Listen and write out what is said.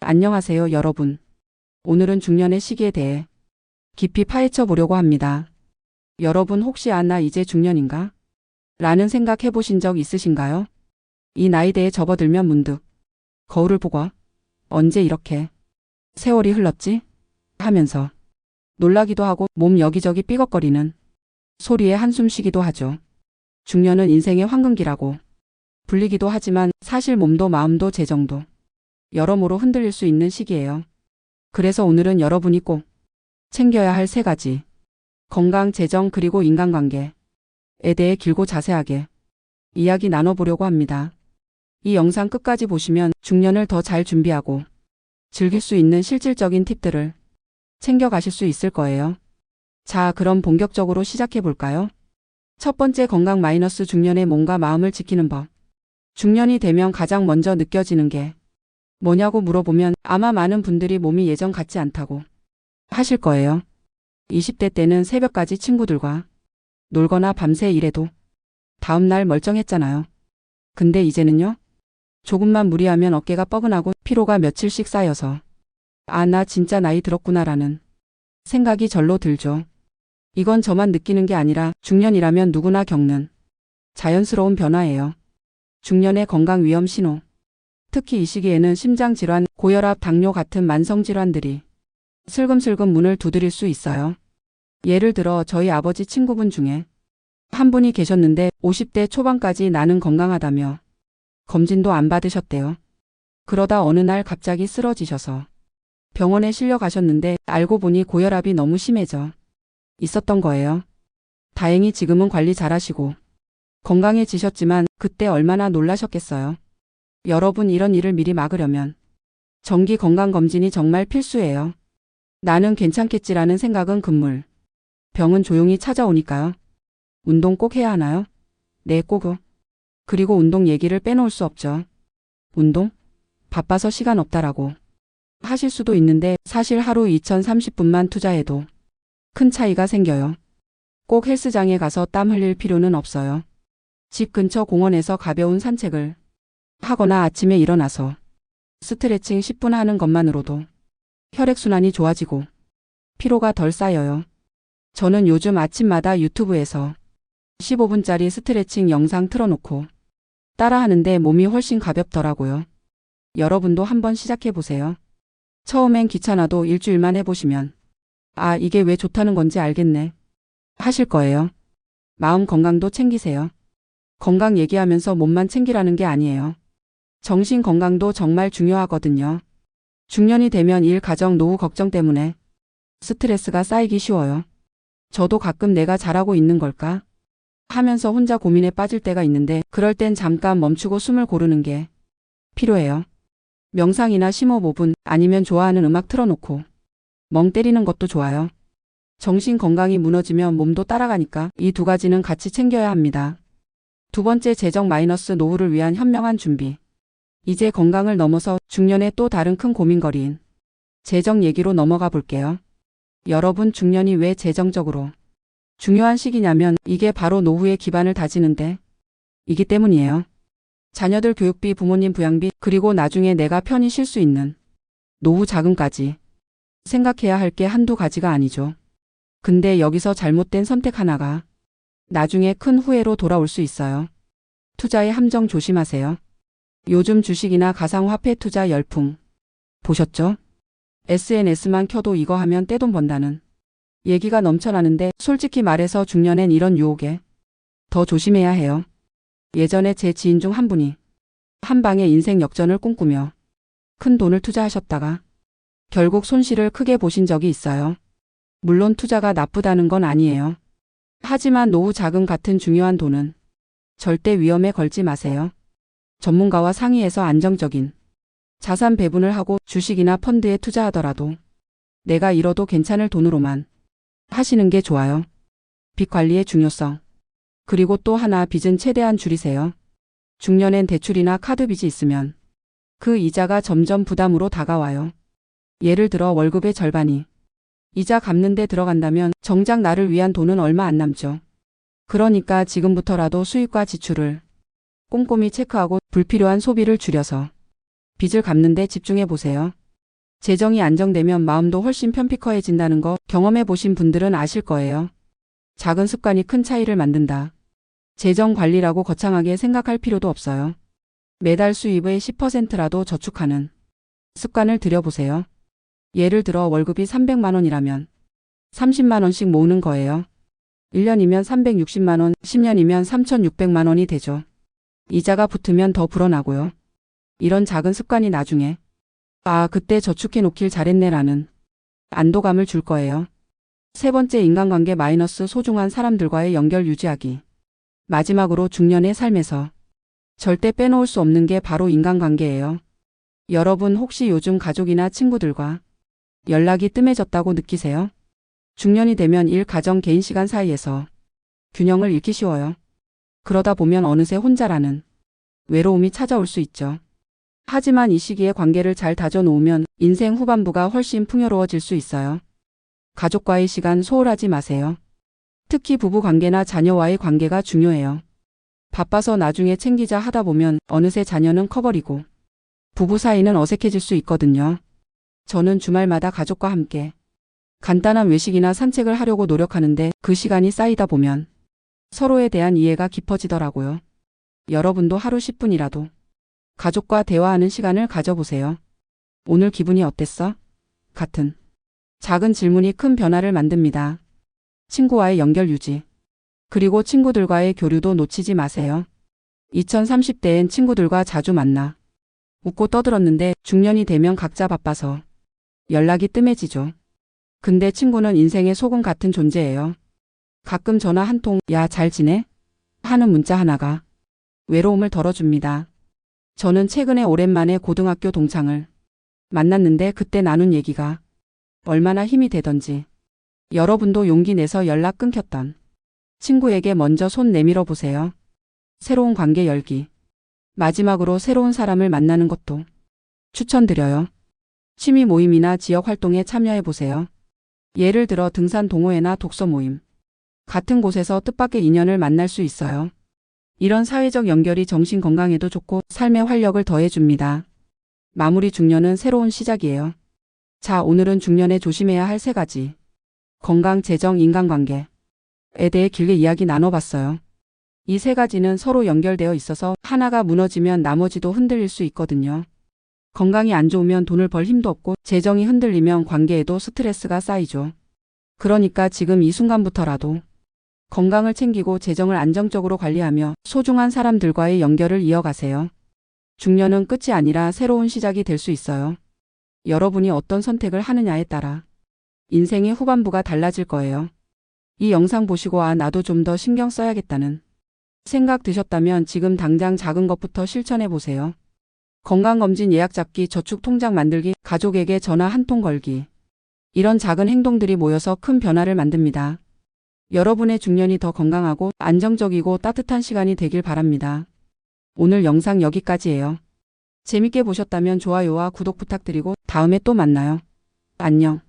안녕하세요, 여러분. 오늘은 중년의 시기에 대해 깊이 파헤쳐 보려고 합니다. 여러분 혹시 나 이제 중년인가? 라는 생각 해보신 적 있으신가요? 이 나이대에 접어들면 문득 거울을 보고 언제 이렇게 세월이 흘렀지? 하면서 놀라기도 하고 몸 여기저기 삐걱거리는 소리에 한숨 쉬기도 하죠. 중년은 인생의 황금기라고 불리기도 하지만 사실 몸도 마음도 재정도 여러모로 흔들릴 수 있는 시기예요. 그래서 오늘은 여러분이 꼭 챙겨야 할 3가지 건강, 재정 그리고 인간관계에 대해 길고 자세하게 이야기 나눠보려고 합니다. 이 영상 끝까지 보시면 중년을 더 잘 준비하고 즐길 수 있는 실질적인 팁들을 챙겨가실 수 있을 거예요. 자, 그럼 본격적으로 시작해 볼까요? 첫 번째, 건강 마이너스 중년의 몸과 마음을 지키는 법. 중년이 되면 가장 먼저 느껴지는 게 뭐냐고 물어보면 아마 많은 분들이 몸이 예전 같지 않다고 하실 거예요. 20대 때는 새벽까지 친구들과 놀거나 밤새 일해도 다음날 멀쩡했잖아요. 근데 이제는요? 조금만 무리하면 어깨가 뻐근하고 피로가 며칠씩 쌓여서 나 진짜 나이 들었구나라는 생각이 절로 들죠. 이건 저만 느끼는 게 아니라 중년이라면 누구나 겪는 자연스러운 변화예요. 중년의 건강 위험 신호. 특히 이 시기에는 심장질환, 고혈압, 당뇨 같은 만성질환들이 슬금슬금 문을 두드릴 수 있어요. 예를 들어 저희 아버지 친구분 중에 한 분이 계셨는데 50대 초반까지 나는 건강하다며 검진도 안 받으셨대요. 그러다 어느 날 갑자기 쓰러지셔서 병원에 실려가셨는데 알고 보니 고혈압이 너무 심해져 있었던 거예요. 다행히 지금은 관리 잘하시고 건강해지셨지만 그때 얼마나 놀라셨겠어요. 여러분, 이런 일을 미리 막으려면 정기 건강검진이 정말 필수예요. 나는 괜찮겠지라는 생각은 금물. 병은 조용히 찾아오니까요. 운동 꼭 해야 하나요? 네, 꼭요. 그리고 운동 얘기를 빼놓을 수 없죠. 운동? 바빠서 시간 없다라고 하실 수도 있는데 사실 하루 2030분만 투자해도 큰 차이가 생겨요. 꼭 헬스장에 가서 땀 흘릴 필요는 없어요. 집 근처 공원에서 가벼운 산책을 하거나 아침에 일어나서 스트레칭 10분 하는 것만으로도 혈액순환이 좋아지고 피로가 덜 쌓여요. 저는 요즘 아침마다 유튜브에서 15분짜리 스트레칭 영상 틀어놓고 따라하는데 몸이 훨씬 가볍더라고요. 여러분도 한번 시작해보세요. 처음엔 귀찮아도 일주일만 해보시면 이게 왜 좋다는 건지 알겠네 하실 거예요. 마음 건강도 챙기세요. 건강 얘기하면서 몸만 챙기라는 게 아니에요. 정신 건강도 정말 중요하거든요. 중년이 되면 일, 가정, 노후 걱정 때문에 스트레스가 쌓이기 쉬워요. 저도 가끔 내가 잘하고 있는 걸까? 하면서 혼자 고민에 빠질 때가 있는데 그럴 땐 잠깐 멈추고 숨을 고르는 게 필요해요. 명상이나 심호흡 5분 아니면 좋아하는 음악 틀어놓고 멍 때리는 것도 좋아요. 정신 건강이 무너지면 몸도 따라가니까 이 2가지는 같이 챙겨야 합니다. 두 번째, 재정 마이너스 노후를 위한 현명한 준비. 이제 건강을 넘어서 중년의 또 다른 큰 고민거리인 재정 얘기로 넘어가 볼게요. 여러분, 중년이 왜 재정적으로 중요한 시기냐면 이게 바로 노후의 기반을 다지는데 이기 때문이에요. 자녀들 교육비, 부모님 부양비, 그리고 나중에 내가 편히 쉴 수 있는 노후 자금까지 생각해야 할 게 한두 가지가 아니죠. 근데 여기서 잘못된 선택 하나가 나중에 큰 후회로 돌아올 수 있어요. 투자의 함정 조심하세요. 요즘 주식이나 가상화폐 투자 열풍 보셨죠? SNS만 켜도 이거 하면 떼돈 번다는 얘기가 넘쳐나는데 솔직히 말해서 중년엔 이런 유혹에 더 조심해야 해요. 예전에 제 지인 중 한 분이 한 방에 인생 역전을 꿈꾸며 큰 돈을 투자하셨다가 결국 손실을 크게 보신 적이 있어요. 물론 투자가 나쁘다는 건 아니에요. 하지만 노후 자금 같은 중요한 돈은 절대 위험에 걸지 마세요. 전문가와 상의해서 안정적인 자산 배분을 하고 주식이나 펀드에 투자하더라도 내가 잃어도 괜찮을 돈으로만 하시는 게 좋아요. 빚 관리의 중요성. 그리고 또 하나, 빚은 최대한 줄이세요. 중년엔 대출이나 카드 빚이 있으면 그 이자가 점점 부담으로 다가와요. 예를 들어 월급의 절반이 이자 갚는 데 들어간다면 정작 나를 위한 돈은 얼마 안 남죠. 그러니까 지금부터라도 수입과 지출을 꼼꼼히 체크하고 불필요한 소비를 줄여서 빚을 갚는 데 집중해 보세요. 재정이 안정되면 마음도 훨씬 편피커해진다는 거 경험해 보신 분들은 아실 거예요. 작은 습관이 큰 차이를 만든다. 재정 관리라고 거창하게 생각할 필요도 없어요. 매달 수입의 10%라도 저축하는 습관을 들여보세요. 예를 들어 월급이 300만 원이라면 30만 원씩 모으는 거예요. 1년이면 360만 원, 10년이면 3,600만 원이 되죠. 이자가 붙으면 더 불어나고요. 이런 작은 습관이 나중에 아, 그때 저축해 놓길 잘했네라는 안도감을 줄 거예요. 세 번째, 인간관계 마이너스 소중한 사람들과의 연결 유지하기. 마지막으로 중년의 삶에서 절대 빼놓을 수 없는 게 바로 인간관계예요. 여러분 혹시 요즘 가족이나 친구들과 연락이 뜸해졌다고 느끼세요? 중년이 되면 일, 가정, 개인 시간 사이에서 균형을 잃기 쉬워요. 그러다 보면 어느새 혼자라는 외로움이 찾아올 수 있죠. 하지만 이 시기에 관계를 잘 다져놓으면 인생 후반부가 훨씬 풍요로워질 수 있어요. 가족과의 시간 소홀하지 마세요. 특히 부부 관계나 자녀와의 관계가 중요해요. 바빠서 나중에 챙기자 하다 보면 어느새 자녀는 커버리고 부부 사이는 어색해질 수 있거든요. 저는 주말마다 가족과 함께 간단한 외식이나 산책을 하려고 노력하는데 그 시간이 쌓이다 보면 서로에 대한 이해가 깊어지더라고요. 여러분도 하루 10분이라도 가족과 대화하는 시간을 가져보세요. 오늘 기분이 어땠어? 같은 작은 질문이 큰 변화를 만듭니다. 친구와의 연결 유지. 그리고 친구들과의 교류도 놓치지 마세요. 2030대엔 친구들과 자주 만나 웃고 떠들었는데 중년이 되면 각자 바빠서 연락이 뜸해지죠. 근데 친구는 인생의 소금 같은 존재예요. 가끔 전화 한 통, 야, 잘 지내? 하는 문자 하나가 외로움을 덜어줍니다. 저는 최근에 오랜만에 고등학교 동창을 만났는데 그때 나눈 얘기가 얼마나 힘이 되던지 여러분도 용기 내서 연락 끊겼던 친구에게 먼저 손 내밀어 보세요. 새로운 관계 열기. 마지막으로 새로운 사람을 만나는 것도 추천드려요. 취미 모임이나 지역 활동에 참여해 보세요. 예를 들어 등산 동호회나 독서 모임 같은 곳에서 뜻밖의 인연을 만날 수 있어요. 이런 사회적 연결이 정신 건강에도 좋고 삶의 활력을 더해줍니다. 마무리 중년은 새로운 시작이에요. 자, 오늘은 중년에 조심해야 할 3가지. 건강, 재정, 인간관계에 대해 길게 이야기 나눠봤어요. 이 3가지는 서로 연결되어 있어서 하나가 무너지면 나머지도 흔들릴 수 있거든요. 건강이 안 좋으면 돈을 벌 힘도 없고 재정이 흔들리면 관계에도 스트레스가 쌓이죠. 그러니까 지금 이 순간부터라도 건강을 챙기고 재정을 안정적으로 관리하며 소중한 사람들과의 연결을 이어가세요. 중년은 끝이 아니라 새로운 시작이 될 수 있어요. 여러분이 어떤 선택을 하느냐에 따라 인생의 후반부가 달라질 거예요. 이 영상 보시고 아, 나도 좀 더 신경 써야겠다는 생각 드셨다면 지금 당장 작은 것부터 실천해 보세요. 건강검진 예약 잡기, 저축 통장 만들기, 가족에게 전화 한 통 걸기. 이런 작은 행동들이 모여서 큰 변화를 만듭니다. 여러분의 중년이 더 건강하고 안정적이고 따뜻한 시간이 되길 바랍니다. 오늘 영상 여기까지예요. 재밌게 보셨다면 좋아요와 구독 부탁드리고 다음에 또 만나요. 안녕.